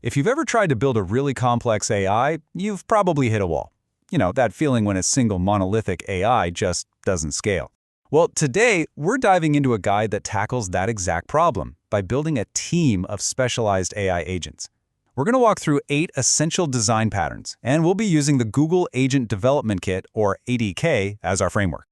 If you've ever tried to build a really complex AI, you've probably hit a wall. You know, that feeling when a single monolithic AI just doesn't scale. Well, today, we're diving into a guide that tackles that exact problem by building a team of specialized AI agents. We're going to walk through 8 essential design patterns, and we'll be using the Google Agent Development Kit, or ADK, as our framework.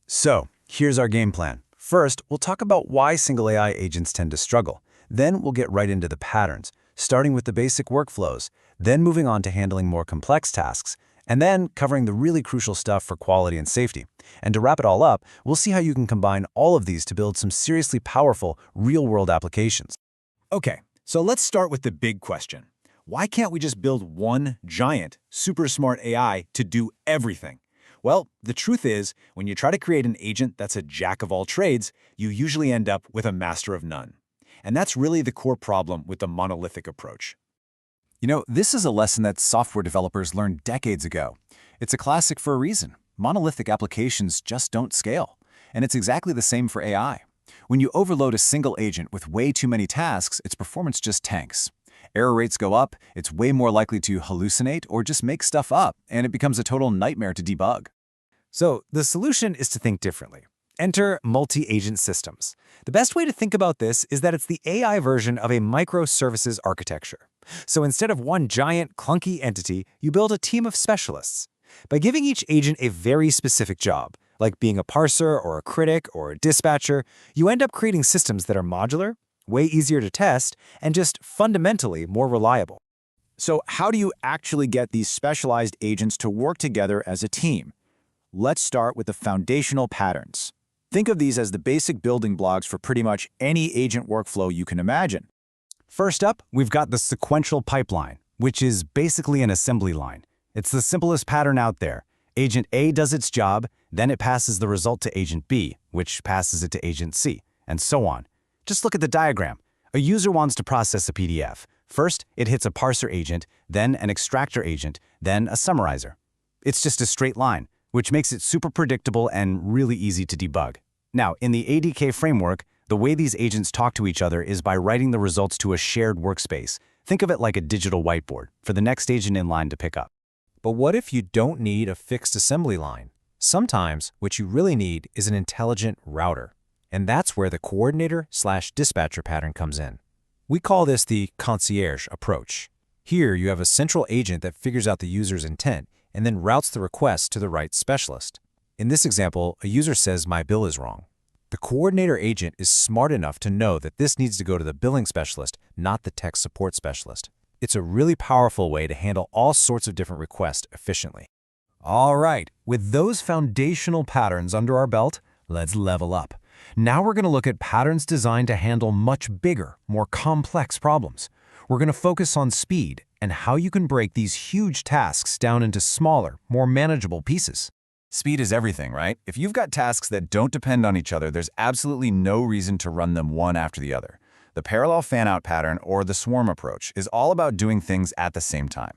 So, here's our game plan. First, we'll talk about why single AI agents tend to struggle. Then we'll get right into the patterns, starting with the basic workflows, then moving on to handling more complex tasks, and then covering the really crucial stuff for quality and safety. And to wrap it all up, we'll see how you can combine all of these to build some seriously powerful, real-world applications. Okay, so let's start with the big question. Why can't we just build one giant, super smart AI to do everything? Well, the truth is, when you try to create an agent that's a jack of all trades, you usually end up with a master of none. And that's really the core problem with the monolithic approach. You know, this is a lesson that software developers learned decades ago. It's a classic for a reason. Monolithic applications just don't scale. And it's exactly the same for AI. When you overload a single agent with way too many tasks, its performance just tanks. Error rates go up, it's way more likely to hallucinate or just make stuff up, and it becomes a total nightmare to debug. So the solution is to think differently. Enter multi-agent systems. The best way to think about this is that it's the AI version of a microservices architecture. So instead of one giant, clunky entity, you build a team of specialists. By giving each agent a very specific job, like being a parser or a critic or a dispatcher, you end up creating systems that are modular, way easier to test, and just fundamentally more reliable. So how do you actually get these specialized agents to work together as a team? Let's start with the foundational patterns. Think of these as the basic building blocks for pretty much any agent workflow you can imagine. First up, we've got the sequential pipeline, which is basically an assembly line. It's the simplest pattern out there. Agent A does its job, then it passes the result to Agent B, which passes it to Agent C, and so on. Just look at the diagram. A user wants to process a PDF. First, it hits a parser agent, then an extractor agent, then a summarizer. It's just a straight line, which makes it super predictable and really easy to debug. Now, in the ADK framework, the way these agents talk to each other is by writing the results to a shared workspace. Think of it like a digital whiteboard for the next agent in line to pick up. But what if you don't need a fixed assembly line? Sometimes what you really need is an intelligent router. And that's where the coordinator/dispatcher pattern comes in. We call this the Concierge approach. Here you have a central agent that figures out the user's intent and then routes the request to the right specialist. In this example, a user says, "My bill is wrong." The coordinator agent is smart enough to know that this needs to go to the billing specialist, not the tech support specialist. It's a really powerful way to handle all sorts of different requests efficiently. All right, with those foundational patterns under our belt, let's level up. Now we're going to look at patterns designed to handle much bigger, more complex problems. We're going to focus on speed and how you can break these huge tasks down into smaller, more manageable pieces. Speed is everything, right? If you've got tasks that don't depend on each other, there's absolutely no reason to run them one after the other. The parallel fan-out pattern, or the swarm approach, is all about doing things at the same time.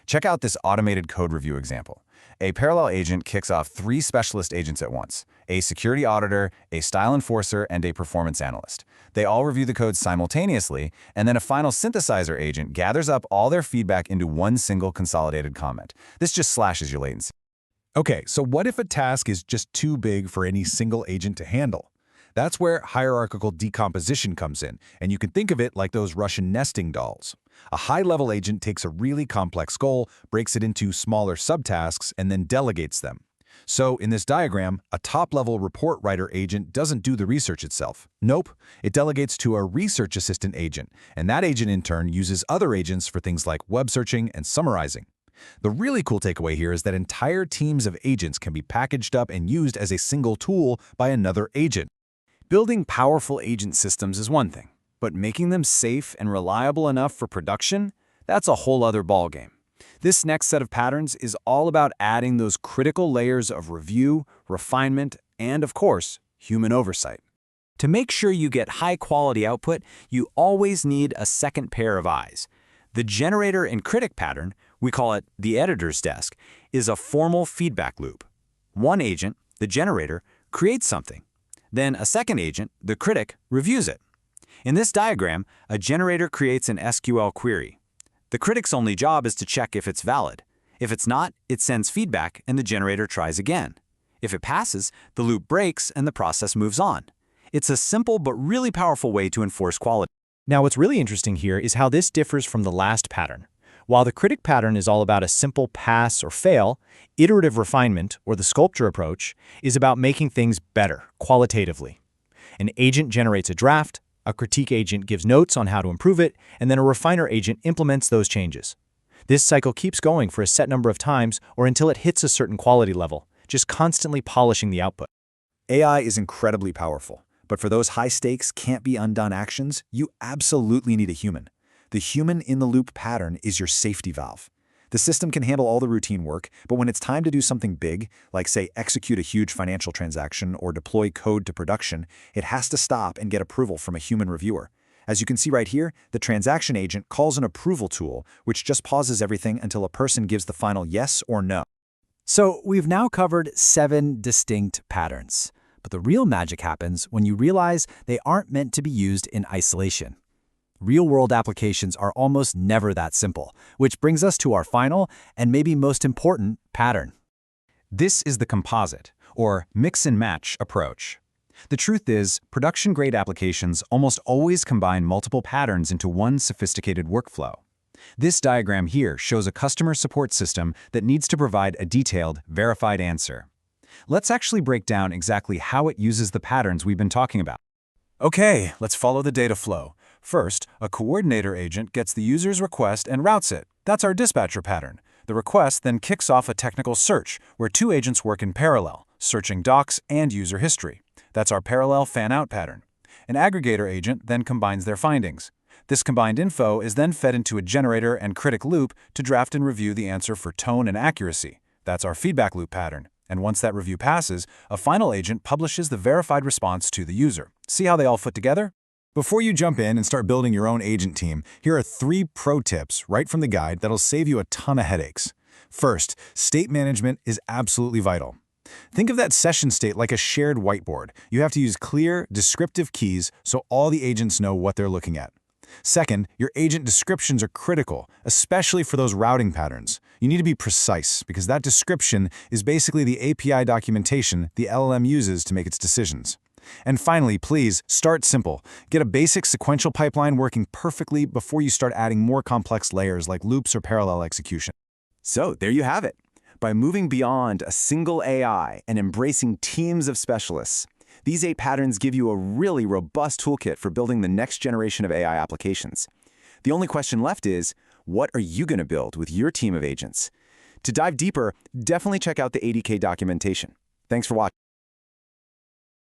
Check out this automated code review example. A parallel agent kicks off 3 specialist agents at once: a security auditor, a style enforcer, and a performance analyst. They all review the code simultaneously, and then a final synthesizer agent gathers up all their feedback into one single consolidated comment. This just slashes your latency. Okay, so what if a task is just too big for any single agent to handle? That's where hierarchical decomposition comes in, and you can think of it like those Russian nesting dolls. A high-level agent takes a really complex goal, breaks it into smaller subtasks, and then delegates them. So in this diagram, a top-level report writer agent doesn't do the research itself. Nope, it delegates to a research assistant agent, and that agent in turn uses other agents for things like web searching and summarizing. The really cool takeaway here is that entire teams of agents can be packaged up and used as a single tool by another agent. Building powerful agent systems is one thing, but making them safe and reliable enough for production, that's a whole other ballgame. This next set of patterns is all about adding those critical layers of review, refinement, and of course, human oversight. To make sure you get high-quality output, you always need a second pair of eyes. The generator and critic pattern, we call it the editor's desk, is a formal feedback loop. One agent, the generator, creates something. Then a second agent, the critic, reviews it. In this diagram, a generator creates an SQL query. The critic's only job is to check if it's valid. If it's not, it sends feedback and the generator tries again. If it passes, the loop breaks and the process moves on. It's a simple but really powerful way to enforce quality. Now, what's really interesting here is how this differs from the last pattern. While the critic pattern is all about a simple pass or fail, iterative refinement, or the Sculptor approach, is about making things better, qualitatively. An agent generates a draft, a critique agent gives notes on how to improve it, and then a refiner agent implements those changes. This cycle keeps going for a set number of times or until it hits a certain quality level, just constantly polishing the output. AI is incredibly powerful, but for those high-stakes, can't-be-undone actions, you absolutely need a human. The human-in-the-loop pattern is your safety valve. The system can handle all the routine work, but when it's time to do something big, like say execute a huge financial transaction or deploy code to production, it has to stop and get approval from a human reviewer. As you can see right here, the transaction agent calls an approval tool, which just pauses everything until a person gives the final yes or no. So we've now covered 7 distinct patterns. But the real magic happens when you realize they aren't meant to be used in isolation. Real-world applications are almost never that simple, which brings us to our final and maybe most important pattern. This is the composite, or mix-and-match approach. The truth is, production-grade applications almost always combine multiple patterns into one sophisticated workflow. This diagram here shows a customer support system that needs to provide a detailed, verified answer. Let's actually break down exactly how it uses the patterns we've been talking about. Okay, let's follow the data flow. First, a coordinator agent gets the user's request and routes it. That's our dispatcher pattern. The request then kicks off a technical search, where 2 agents work in parallel, searching docs and user history. That's our parallel fan-out pattern. An aggregator agent then combines their findings. This combined info is then fed into a generator and critic loop to draft and review the answer for tone and accuracy. That's our feedback loop pattern. And once that review passes, a final agent publishes the verified response to the user. See how they all fit together? Before you jump in and start building your own agent team, here are 3 pro tips right from the guide that'll save you a ton of headaches. First, state management is absolutely vital. Think of that session state like a shared whiteboard. You have to use clear, descriptive keys so all the agents know what they're looking at. Second, your agent descriptions are critical, especially for those routing patterns. You need to be precise because that description is basically the API documentation the LLM uses to make its decisions. And finally, please start simple. Get a basic sequential pipeline working perfectly before you start adding more complex layers like loops or parallel execution. So there you have it. By moving beyond a single AI and embracing teams of specialists, these 8 patterns give you a really robust toolkit for building the next generation of AI applications. The only question left is, what are you going to build with your team of agents? To dive deeper, definitely check out the ADK documentation. Thanks for watching.